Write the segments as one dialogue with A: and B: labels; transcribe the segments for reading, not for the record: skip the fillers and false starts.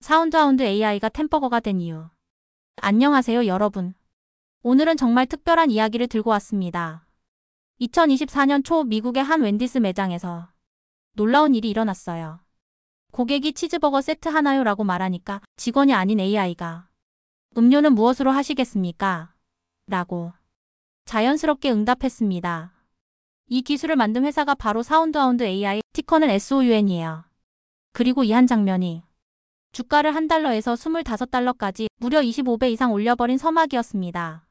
A: 사운드하운드 AI가 템버거가 된 이유. 안녕하세요, 여러분. 오늘은 정말 특별한 이야기를 들고 왔습니다. 2024년 초 미국의 한 웬디스 매장에서 놀라운 일이 일어났어요. 고객이 치즈버거 세트 하나요? 라고 말하니까 직원이 아닌 AI가 음료는 무엇으로 하시겠습니까? 라고 자연스럽게 응답했습니다. 이 기술을 만든 회사가 바로 사운드하운드 AI, 티커는 SOUN이에요. 그리고 이 한 장면이 주가를 $1에서 $25까지 무려 25배 이상 올려버린 서막이었습니다.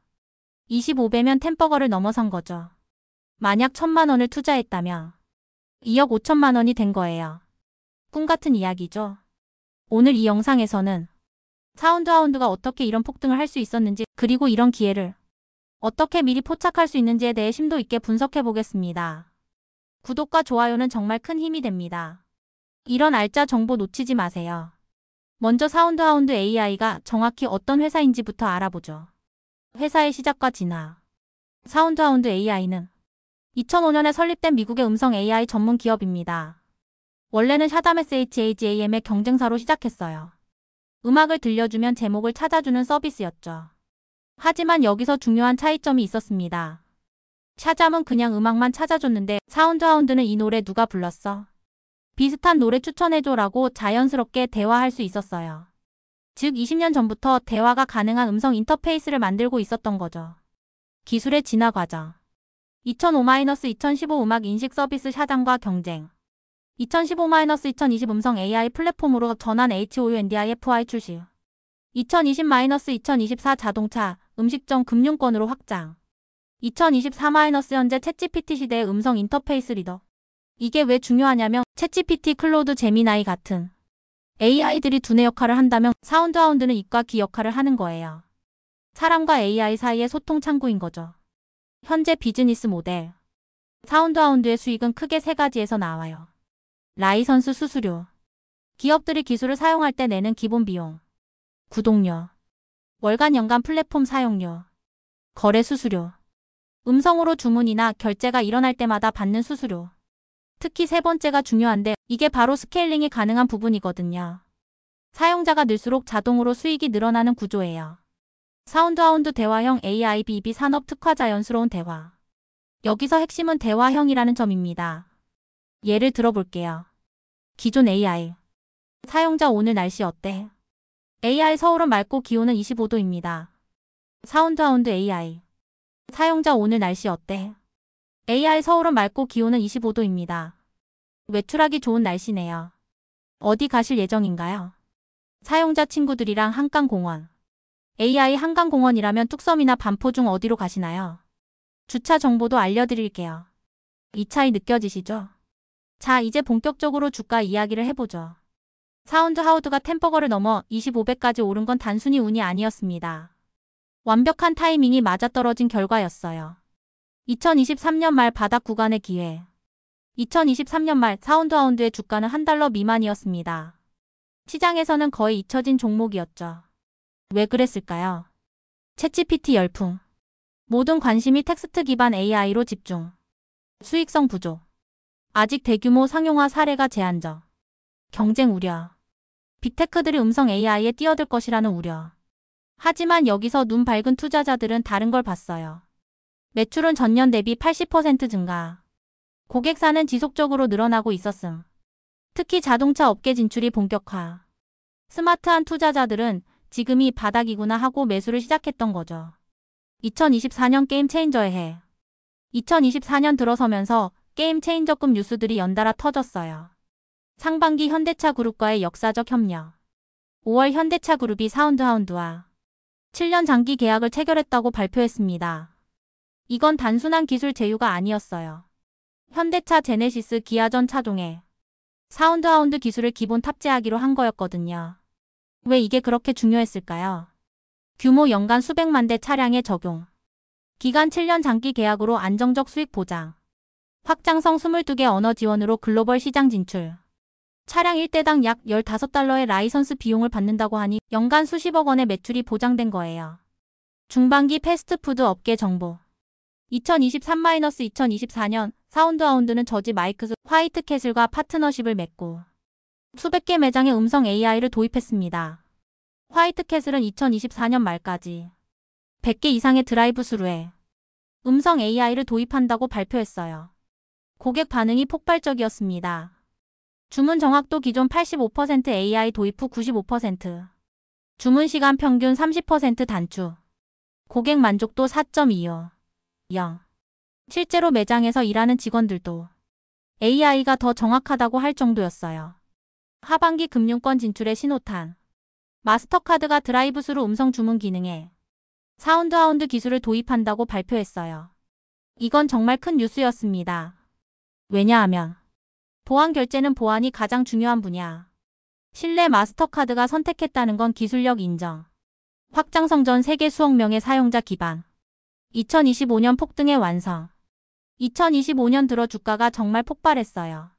A: 25배면 템버거를 넘어선 거죠. 만약 1,000만 원을 투자했다면 2억 5천만 원이 된 거예요. 꿈같은 이야기죠. 오늘 이 영상에서는 사운드하운드가 어떻게 이런 폭등을 할 수 있었는지, 그리고 이런 기회를 어떻게 미리 포착할 수 있는지에 대해 심도 있게 분석해 보겠습니다. 구독과 좋아요는 정말 큰 힘이 됩니다. 이런 알짜 정보 놓치지 마세요. 먼저 사운드하운드 AI가 정확히 어떤 회사인지부터 알아보죠. 회사의 시작과 진화. 사운드하운드 AI는 2005년에 설립된 미국의 음성 AI 전문 기업입니다. 원래는 샤담 SHAJM의 경쟁사로 시작했어요. 음악을 들려주면 제목을 찾아주는 서비스였죠. 하지만 여기서 중요한 차이점이 있었습니다. 샤잠은 그냥 음악만 찾아줬는데 사운드하운드는 이 노래 누가 불렀어? 비슷한 노래 추천해줘라고 자연스럽게 대화할 수 있었어요. 즉 20년 전부터 대화가 가능한 음성 인터페이스를 만들고 있었던 거죠. 기술의 진화 과정. 2005-2015 음악 인식 서비스 샤잠과 경쟁. 2015-2020 음성 AI 플랫폼으로 전환 HOUNDIFI 출시. 2020-2024 자동차, 음식점 금융권으로 확장. 2024- 현재 챗GPT 시대의 음성 인터페이스 리더. 이게 왜 중요하냐면 챗GPT, 클로드, 제미나이 같은 AI들이 두뇌 역할을 한다면 사운드하운드는 입과 귀 역할을 하는 거예요. 사람과 AI 사이의 소통 창구인 거죠. 현재 비즈니스 모델. 사운드하운드의 수익은 크게 세 가지에서 나와요. 라이선스 수수료. 기업들이 기술을 사용할 때 내는 기본 비용. 구독료. 월간 연간 플랫폼 사용료. 거래 수수료. 음성으로 주문이나 결제가 일어날 때마다 받는 수수료. 특히 세 번째가 중요한데 이게 바로 스케일링이 가능한 부분이거든요. 사용자가 늘수록 자동으로 수익이 늘어나는 구조예요. 사운드하운드 대화형 AI BB 산업 특화 자연스러운 대화. 여기서 핵심은 대화형이라는 점입니다. 예를 들어볼게요. 기존 AI. 사용자 오늘 날씨 어때? AI 서울은 맑고 기온은 25도입니다. 사운드하운드 AI. 사용자 오늘 날씨 어때? AI 서울은 맑고 기온은 25도입니다. 외출하기 좋은 날씨네요. 어디 가실 예정인가요? 사용자 친구들이랑 한강공원. AI 한강공원이라면 뚝섬이나 반포 중 어디로 가시나요? 주차 정보도 알려드릴게요. 이 차이 느껴지시죠? 자, 이제 본격적으로 주가 이야기를 해보죠. 사운드하운드가 템버거를 넘어 25배까지 오른 건 단순히 운이 아니었습니다. 완벽한 타이밍이 맞아떨어진 결과였어요. 2023년 말 바닥 구간의 기회. 2023년 말 사운드하운드의 주가는 $1 미만이었습니다. 시장에서는 거의 잊혀진 종목이었죠. 왜 그랬을까요? 챗GPT 열풍. 모든 관심이 텍스트 기반 AI로 집중. 수익성 부족. 아직 대규모 상용화 사례가 제한적. 경쟁 우려. 빅테크들이 음성 AI에 뛰어들 것이라는 우려. 하지만 여기서 눈 밝은 투자자들은 다른 걸 봤어요. 매출은 전년 대비 80% 증가. 고객사는 지속적으로 늘어나고 있었음. 특히 자동차 업계 진출이 본격화. 스마트한 투자자들은 지금이 바닥이구나 하고 매수를 시작했던 거죠. 2024년 게임 체인저의 해. 2024년 들어서면서 게임 체인저급 뉴스들이 연달아 터졌어요. 상반기 현대차 그룹과의 역사적 협력. 5월 현대차 그룹이 사운드하운드와 7년 장기 계약을 체결했다고 발표했습니다. 이건 단순한 기술 제휴가 아니었어요. 현대차 제네시스 기아전 차종에 사운드하운드 기술을 기본 탑재하기로 한 거였거든요. 왜 이게 그렇게 중요했을까요? 규모 연간 수백만 대 차량에 적용. 기간 7년 장기 계약으로 안정적 수익 보장. 확장성 22개 언어 지원으로 글로벌 시장 진출. 차량 1대당 약 $15의 라이선스 비용을 받는다고 하니 연간 수십억 원의 매출이 보장된 거예요. 중반기 패스트푸드 업계 정보. 2023-2024년 사운드하운드는 저지 마이크스 화이트캐슬과 파트너십을 맺고 수백 개 매장에 음성 AI를 도입했습니다. 화이트캐슬은 2024년 말까지 100개 이상의 드라이브스루에 음성 AI를 도입한다고 발표했어요. 고객 반응이 폭발적이었습니다. 주문 정확도 기존 85% AI 도입 후 95%. 주문 시간 평균 30% 단축. 고객 만족도 4.25. 0. 실제로 매장에서 일하는 직원들도 AI가 더 정확하다고 할 정도였어요. 하반기 금융권 진출의 신호탄. 마스터카드가 드라이브스루 음성 주문 기능에 사운드하운드 기술을 도입한다고 발표했어요. 이건 정말 큰 뉴스였습니다. 왜냐하면 보안 결제는 보안이 가장 중요한 분야. 신뢰 마스터카드가 선택했다는 건 기술력 인정. 확장성 전 세계 수억 명의 사용자 기반. 2025년 폭등의 완성. 2025년 들어 주가가 정말 폭발했어요.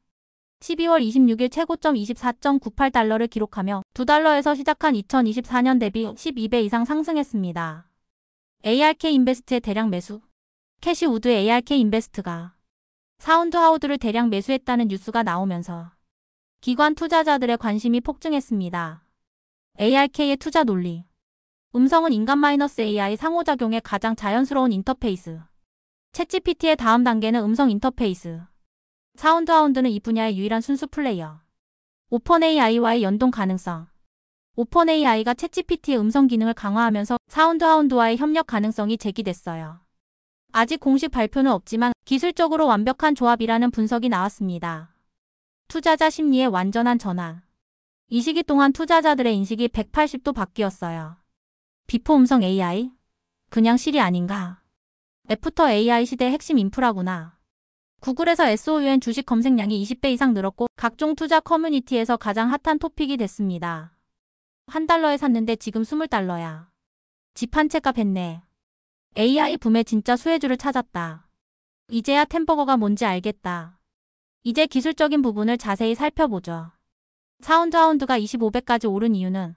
A: 12월 26일 최고점 24.98달러를 기록하며 2달러에서 시작한 2024년 대비 12배 이상 상승했습니다. ARK 인베스트의 대량 매수. 캐시우드의 ARK 인베스트가 사운드하우드를 대량 매수했다는 뉴스가 나오면서 기관 투자자들의 관심이 폭증했습니다. ARK의 투자 논리. 음성은 인간 -AI 상호작용의 가장 자연스러운 인터페이스. 챗GPT의 다음 단계는 음성 인터페이스. 사운드하운드는 이 분야의 유일한 순수 플레이어. 오펀AI와의 연동 가능성. 오펀AI가 챗GPT의 음성 기능을 강화하면서 사운드하운드와의 협력 가능성이 제기됐어요. 아직 공식 발표는 없지만 기술적으로 완벽한 조합이라는 분석이 나왔습니다. 투자자 심리의 완전한 전환. 이 시기 동안 투자자들의 인식이 180도 바뀌었어요. 비포 음성 AI? 그냥 실이 아닌가? 애프터 AI 시대의 핵심 인프라구나. 구글에서 SOUN 주식 검색량이 20배 이상 늘었고 각종 투자 커뮤니티에서 가장 핫한 토픽이 됐습니다. $1에 샀는데 지금 $20야. 집 한 채 값 했네. AI 붐의 진짜 수혜주를 찾았다. 이제야 템버거가 뭔지 알겠다. 이제 기술적인 부분을 자세히 살펴보죠. 사운드하운드가 25배까지 오른 이유는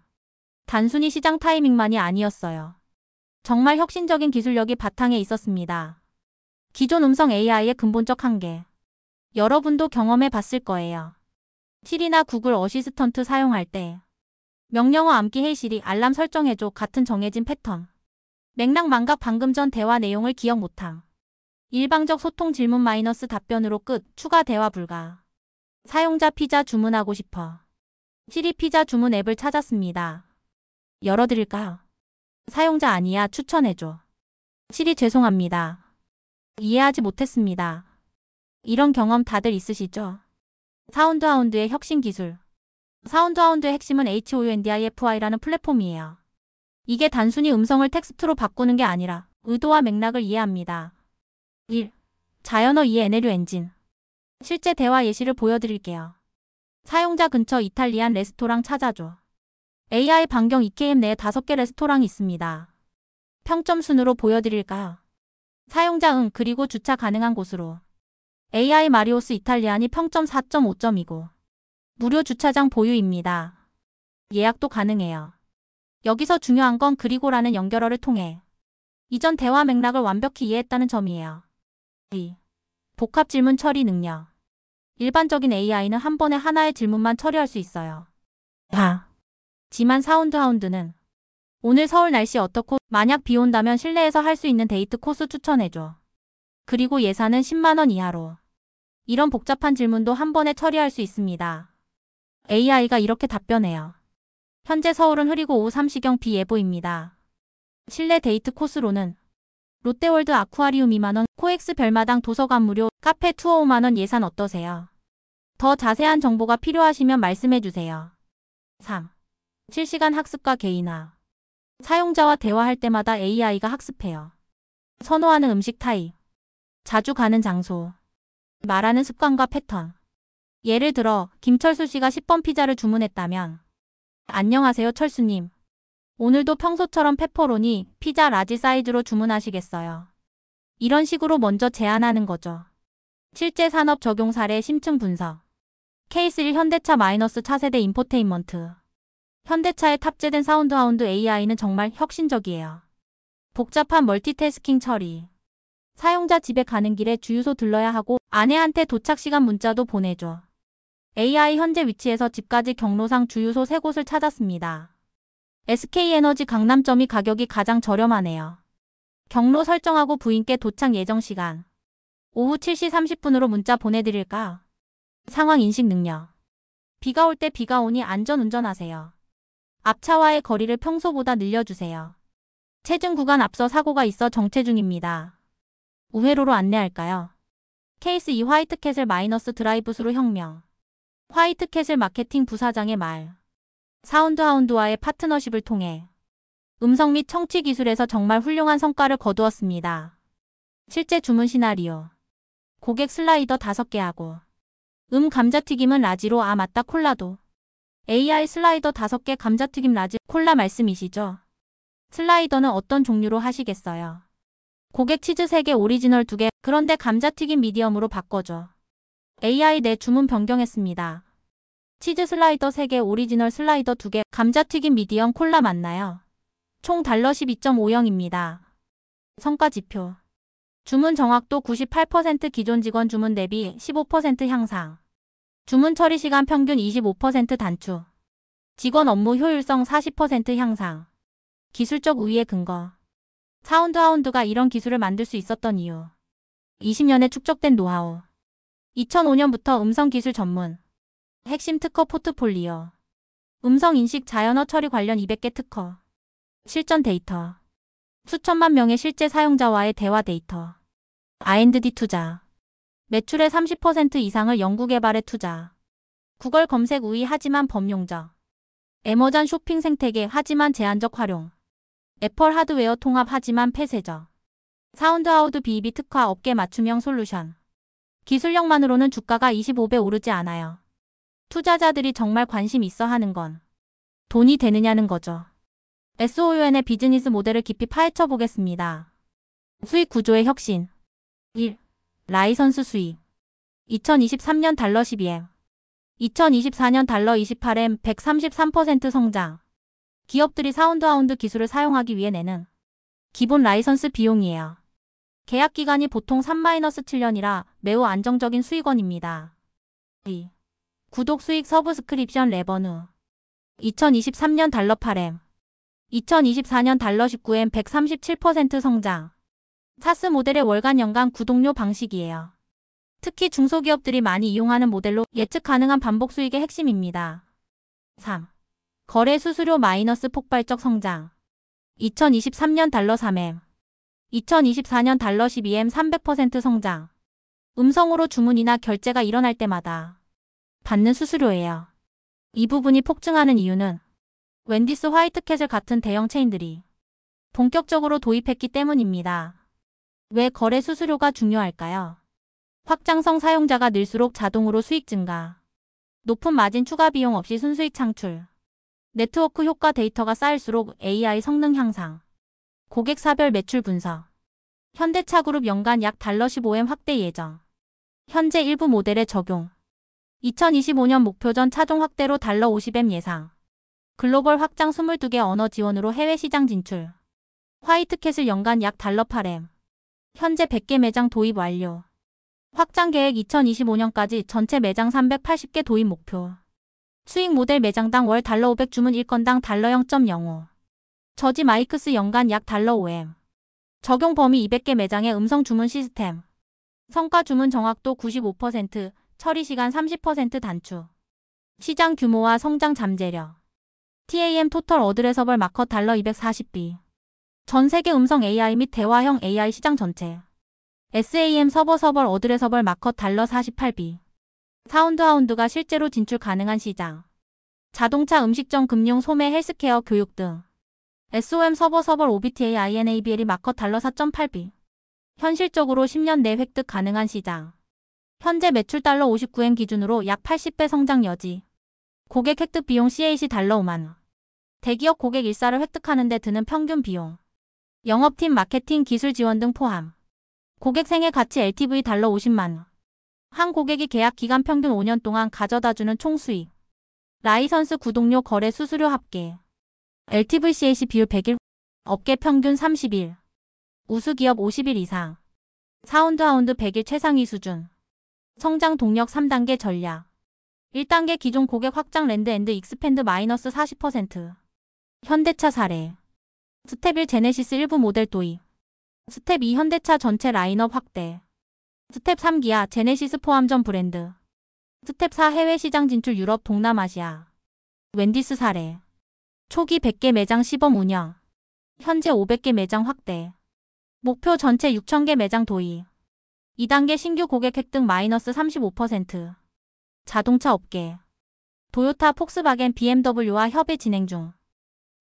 A: 단순히 시장 타이밍만이 아니었어요. 정말 혁신적인 기술력이 바탕에 있었습니다. 기존 음성 AI의 근본적 한계. 여러분도 경험해 봤을 거예요. 시리나 구글 어시스턴트 사용할 때 명령어 암기 헤이 시리 알람 설정해줘 같은 정해진 패턴. 맥락 망각 방금 전 대화 내용을 기억 못함. 일방적 소통 질문 마이너스 답변으로 끝. 추가 대화 불가. 사용자 피자 주문하고 싶어. 시리 피자 주문 앱을 찾았습니다. 열어드릴까요? 사용자 아니야. 추천해줘. 시리 죄송합니다. 이해하지 못했습니다. 이런 경험 다들 있으시죠? 사운드하운드의 혁신 기술. 사운드하운드의 핵심은 HOUNDIFI라는 플랫폼이에요. 이게 단순히 음성을 텍스트로 바꾸는 게 아니라 의도와 맥락을 이해합니다. 1. 자연어 이해 NLU 엔진. 실제 대화 예시를 보여드릴게요. 사용자 근처 이탈리안 레스토랑 찾아줘. AI 반경 EKM 내에 5개 레스토랑이 있습니다. 평점 순으로 보여드릴까요? 사용자 응 그리고 주차 가능한 곳으로. AI 마리오스 이탈리안이 평점 4.5점이고 무료 주차장 보유입니다. 예약도 가능해요. 여기서 중요한 건 그리고라는 연결어를 통해 이전 대화 맥락을 완벽히 이해했다는 점이에요. 2. 복합 질문 처리 능력. 일반적인 AI는 한 번에 하나의 질문만 처리할 수 있어요. 지만 사운드하운드는 오늘 서울 날씨 어떻고 만약 비 온다면 실내에서 할 수 있는 데이트 코스 추천해줘. 그리고 예산은 10만 원 이하로. 이런 복잡한 질문도 한 번에 처리할 수 있습니다. AI가 이렇게 답변해요. 현재 서울은 흐리고 오후 3시경 비 예보입니다. 실내 데이트 코스로는 롯데월드 아쿠아리움 2만 원, 코엑스 별마당 도서관 무료, 카페 투어 5만 원 예산 어떠세요? 더 자세한 정보가 필요하시면 말씀해주세요. 3. 실시간 학습과 개인화. 사용자와 대화할 때마다 AI가 학습해요. 선호하는 음식 타입, 자주 가는 장소, 말하는 습관과 패턴. 예를 들어 김철수 씨가 10번 피자를 주문했다면 안녕하세요 철수님. 오늘도 평소처럼 페퍼로니, 피자 라지 사이즈로 주문하시겠어요? 이런 식으로 먼저 제안하는 거죠. 실제 산업 적용 사례 심층 분석. 케이스 1 현대차 -차세대 인포테인먼트. 현대차에 탑재된 사운드하운드 AI는 정말 혁신적이에요. 복잡한 멀티태스킹 처리. 사용자 집에 가는 길에 주유소 들러야 하고 아내한테 도착 시간 문자도 보내줘. AI 현재 위치에서 집까지 경로상 주유소 3곳을 찾았습니다. SK에너지 강남점이 가격이 가장 저렴하네요. 경로 설정하고 부인께 도착 예정 시간. 오후 7시 30분으로 문자 보내드릴까? 상황 인식 능력. 비가 올 때 비가 오니 안전 운전하세요. 앞차와의 거리를 평소보다 늘려주세요. 체증 구간 앞서 사고가 있어 정체 중입니다. 우회로로 안내할까요? 케이스 2 화이트캣을 마이너스 드라이브스루 혁명. 화이트캣을 마케팅 부사장의 말. 사운드하운드와의 파트너십을 통해 음성 및 청취 기술에서 정말 훌륭한 성과를 거두었습니다. 실제 주문 시나리오. 고객 슬라이더 5개 하고 감자튀김은 라지로 맞다 콜라도. AI 슬라이더 5개 감자튀김 라지 콜라 말씀이시죠? 슬라이더는 어떤 종류로 하시겠어요? 고객 치즈 3개 오리지널 2개 그런데 감자튀김 미디엄으로 바꿔줘. AI 내 주문 변경했습니다. 치즈 슬라이더 3개 오리지널 슬라이더 2개 감자튀김 미디엄 콜라 맞나요? 총 달러 12.50입니다. 성과 지표. 주문 정확도 98% 기존 직원 주문 대비 15% 향상. 주문 처리 시간 평균 25% 단축. 직원 업무 효율성 40% 향상. 기술적 우위의 근거. 사운드하운드가 이런 기술을 만들 수 있었던 이유. 20년의 축적된 노하우. 2005년부터 음성기술 전문. 핵심 특허 포트폴리오. 음성인식 자연어 처리 관련 200개 특허. 실전 데이터. 수천만 명의 실제 사용자와의 대화 데이터. R&D 투자. 매출의 30% 이상을 연구개발에 투자. 구글 검색 우위 하지만 범용적. 애머전 쇼핑 생태계 하지만 제한적 활용. 애플 하드웨어 통합 하지만 폐쇄적. 사운드하우드 비입이 특화 업계 맞춤형 솔루션. 기술력만으로는 주가가 25배 오르지 않아요. 투자자들이 정말 관심 있어 하는 건 돈이 되느냐는 거죠. SOUN의 비즈니스 모델을 깊이 파헤쳐 보겠습니다. 수익 구조의 혁신. 1. 라이선스 수익. 2023년 달러 12M. 2024년 달러 28M 133% 성장. 기업들이 사운드하운드 기술을 사용하기 위해 내는 기본 라이선스 비용이에요. 계약 기간이 보통 3-7년이라 매우 안정적인 수익원입니다. 2. 구독 수익 서브스크립션 레버누. 2023년 달러 8M. 2024년 달러 19M 137% 성장. 사스 모델의 월간 연간 구독료 방식이에요. 특히 중소기업들이 많이 이용하는 모델로 예측 가능한 반복 수익의 핵심입니다. 3. 거래 수수료 마이너스 폭발적 성장. 2023년 달러 3M. 2024년 달러 12M 300% 성장. 음성으로 주문이나 결제가 일어날 때마다 받는 수수료예요. 이 부분이 폭증하는 이유는 웬디스 화이트캣을 같은 대형 체인들이 본격적으로 도입했기 때문입니다. 왜 거래 수수료가 중요할까요? 확장성 사용자가 늘수록 자동으로 수익 증가. 높은 마진 추가 비용 없이 순수익 창출. 네트워크 효과 데이터가 쌓일수록 AI 성능 향상. 고객사별 매출 분석. 현대차그룹 연간 약 달러 15M 확대 예정. 현재 일부 모델에 적용. 2025년 목표전 차종 확대로 달러 50M 예상. 글로벌 확장 22개 언어 지원으로 해외 시장 진출. 화이트캣을 연간 약 달러 8M. 현재 100개 매장 도입 완료. 확장 계획 2025년까지 전체 매장 380개 도입 목표. 수익 모델 매장당 월 달러 500 주문 1건당 달러 0.05. 저지 마이크스 연간 약 달러 5M. 적용 범위 200개 매장의 음성 주문 시스템. 성과 주문 정확도 95%, 처리 시간 30% 단축. 시장 규모와 성장 잠재력. TAM 토털 어드레서벌 마켓 달러 240B. 전 세계 음성 AI 및 대화형 AI 시장 전체. SAM 서버 어드레서벌 마켓 달러 48B. 사운드하운드가 실제로 진출 가능한 시장. 자동차 음식점 금융 소매 헬스케어 교육 등. SOM 서버 OBTA INABL이 마켓 달러 4.8B. 현실적으로 10년 내 획득 가능한 시장. 현재 매출 달러 59M 기준으로 약 80배 성장 여지. 고객 획득 비용 CAC 달러 5만원. 대기업 고객 일사를 획득하는 데 드는 평균 비용. 영업팀 마케팅 기술 지원 등 포함. 고객 생애 가치 LTV 달러 50만원. 한 고객이 계약 기간 평균 5년 동안 가져다주는 총 수익. 라이선스 구독료 거래 수수료 합계. LTV CAC 비율 100일. 업계 평균 30일. 우수기업 50일 이상. 사운드하운드 100일 최상위 수준. 성장 동력 3단계 전략. 1단계 기존 고객 확장 랜드 앤드 익스펜드 마이너스 40%. 현대차 사례. 스텝 1 제네시스 일부 모델 도입. 스텝 2 현대차 전체 라인업 확대. 스텝 3 기아 제네시스 포함 전 브랜드. 스텝 4 해외 시장 진출 유럽 동남아시아. 웬디스 사례. 초기 100개 매장 시범 운영. 현재 500개 매장 확대. 목표 전체 6,000개 매장 도입. 2단계 신규 고객 획득 마이너스 35%. 자동차 업계. 도요타, 폭스바겐, BMW와 협의 진행 중.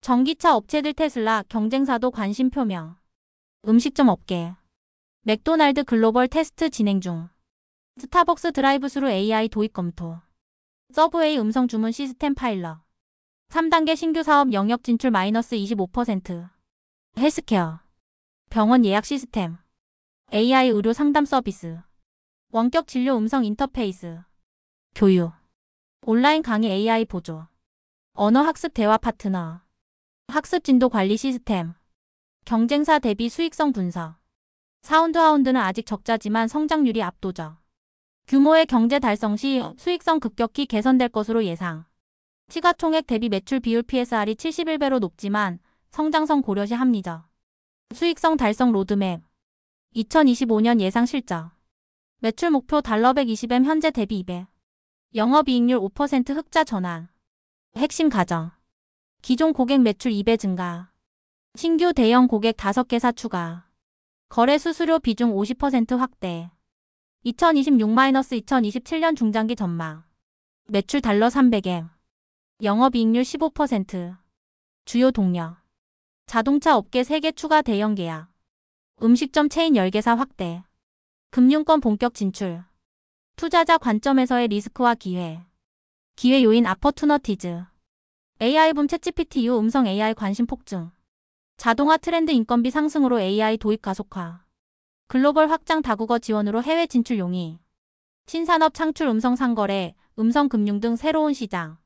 A: 전기차 업체들 테슬라, 경쟁사도 관심 표명. 음식점 업계. 맥도날드 글로벌 테스트 진행 중. 스타벅스 드라이브스루 AI 도입 검토. 서브웨이 음성 주문 시스템 파일럿. 3단계 신규 사업 영역 진출 마이너스 25%. 헬스케어. 병원 예약 시스템. AI 의료 상담 서비스. 원격 진료 음성 인터페이스. 교육. 온라인 강의 AI 보조. 언어학습 대화 파트너. 학습 진도 관리 시스템. 경쟁사 대비 수익성 분석. 사운드하운드는 아직 적자지만 성장률이 압도적. 규모의 경제 달성 시 수익성 급격히 개선될 것으로 예상. 시가총액 대비 매출 비율 PSR이 71배로 높지만 성장성 고려시 합리적. 수익성 달성 로드맵. 2025년 예상 실적. 매출 목표 $120M 현재 대비 2배. 영업이익률 5% 흑자 전환. 핵심 가정. 기존 고객 매출 2배 증가. 신규 대형 고객 5개사 추가. 거래 수수료 비중 50% 확대. 2026-2027년 중장기 전망. 매출 $300M. 영업이익률 15%. 주요 동력. 자동차 업계 3개 추가 대형 계약. 음식점 체인 10개사 확대. 금융권 본격 진출. 투자자 관점에서의 리스크와 기회. 기회 요인 아퍼투너티즈. AI 붐 챗GPT 이후 음성 AI 관심 폭증. 자동화 트렌드 인건비 상승으로 AI 도입 가속화. 글로벌 확장 다국어 지원으로 해외 진출 용이. 신산업 창출 음성 상거래, 음성 금융 등 새로운 시장.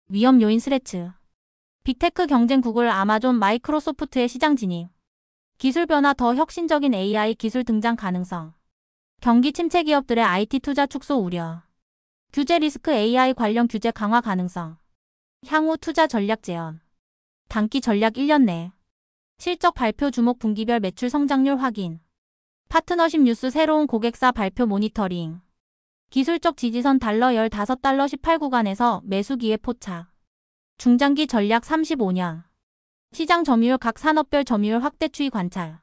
A: 위험 요인 스레츠. 빅테크 경쟁 구글, 아마존, 마이크로소프트의 시장 진입. 기술 변화 더 혁신적인 AI 기술 등장 가능성. 경기 침체 기업들의 IT 투자 축소 우려. 규제 리스크 AI 관련 규제 강화 가능성. 향후 투자 전략 제언. 단기 전략 1년 내. 실적 발표 주목 분기별 매출 성장률 확인. 파트너십 뉴스 새로운 고객사 발표 모니터링. 기술적 지지선 $15 18 구간에서 매수 기회 포착. 중장기 전략 35년. 시장 점유율 각 산업별 점유율 확대 추이 관찰.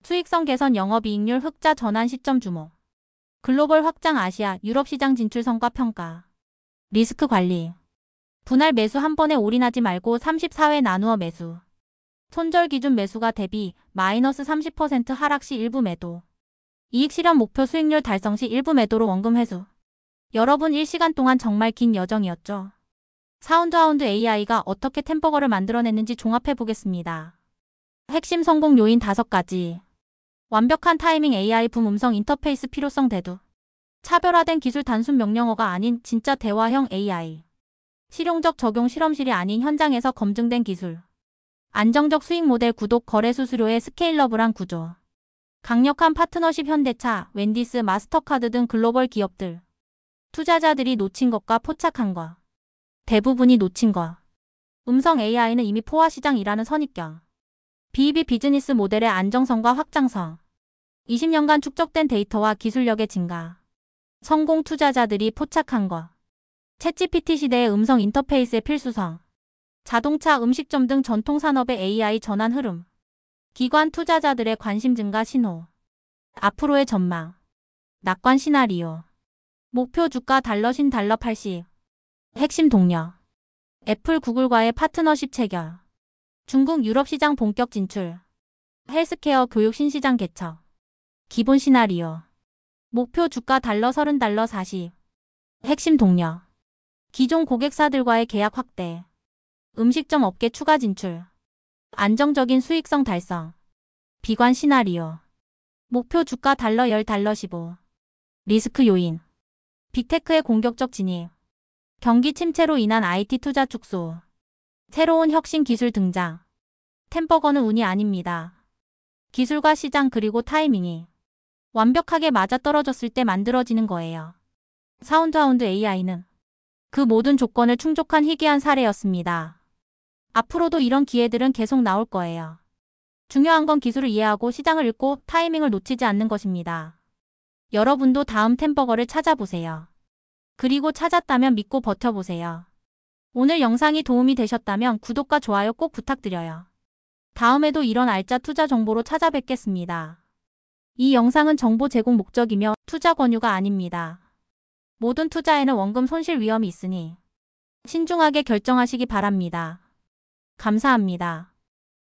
A: 수익성 개선 영업이익률 흑자 전환 시점 주목. 글로벌 확장 아시아, 유럽 시장 진출 성과 평가. 리스크 관리. 분할 매수 한 번에 올인하지 말고 34회 나누어 매수. 손절 기준 매수가 대비 마이너스 30% 하락 시 일부 매도. 이익 실현 목표 수익률 달성 시 일부 매도로 원금 회수. 여러분 1시간 동안 정말 긴 여정이었죠. 사운드하운드 AI가 어떻게 템버거를 만들어냈는지 종합해 보겠습니다. 핵심 성공 요인 5가지. 완벽한 타이밍 AI 붐 음성 인터페이스 필요성 대두. 차별화된 기술 단순 명령어가 아닌 진짜 대화형 AI. 실용적 적용 실험실이 아닌 현장에서 검증된 기술. 안정적 수익 모델 구독 거래 수수료의 스케일러블한 구조. 강력한 파트너십 현대차, 웬디스, 마스터카드 등 글로벌 기업들. 투자자들이 놓친 것과 포착한 것. 대부분이 놓친 것. 음성 AI는 이미 포화 시장이라는 선입견. BEB 비즈니스 모델의 안정성과 확장성. 20년간 축적된 데이터와 기술력의 증가. 성공 투자자들이 포착한 것. 챗GPT 시대의 음성 인터페이스의 필수성. 자동차, 음식점 등 전통 산업의 AI 전환 흐름. 기관 투자자들의 관심 증가 신호. 앞으로의 전망. 낙관 시나리오. 목표 주가 $신 $80. 핵심 동력. 애플, 구글과의 파트너십 체결. 중국, 유럽 시장 본격 진출. 헬스케어, 교육 신시장 개척. 기본 시나리오. 목표 주가 $30 40. 핵심 동력. 기존 고객사들과의 계약 확대. 음식점 업계 추가 진출. 안정적인 수익성 달성. 비관 시나리오. 목표 주가 $10 15. 리스크 요인. 빅테크의 공격적 진입. 경기 침체로 인한 IT 투자 축소. 새로운 혁신 기술 등장. 템버거는 운이 아닙니다. 기술과 시장 그리고 타이밍이 완벽하게 맞아떨어졌을 때 만들어지는 거예요. 사운드하운드 AI는 그 모든 조건을 충족한 희귀한 사례였습니다. 앞으로도 이런 기회들은 계속 나올 거예요. 중요한 건 기술을 이해하고 시장을 읽고 타이밍을 놓치지 않는 것입니다. 여러분도 다음 템버거를 찾아보세요. 그리고 찾았다면 믿고 버텨보세요. 오늘 영상이 도움이 되셨다면 구독과 좋아요 꼭 부탁드려요. 다음에도 이런 알짜 투자 정보로 찾아뵙겠습니다. 이 영상은 정보 제공 목적이며 투자 권유가 아닙니다. 모든 투자에는 원금 손실 위험이 있으니 신중하게 결정하시기 바랍니다. 감사합니다.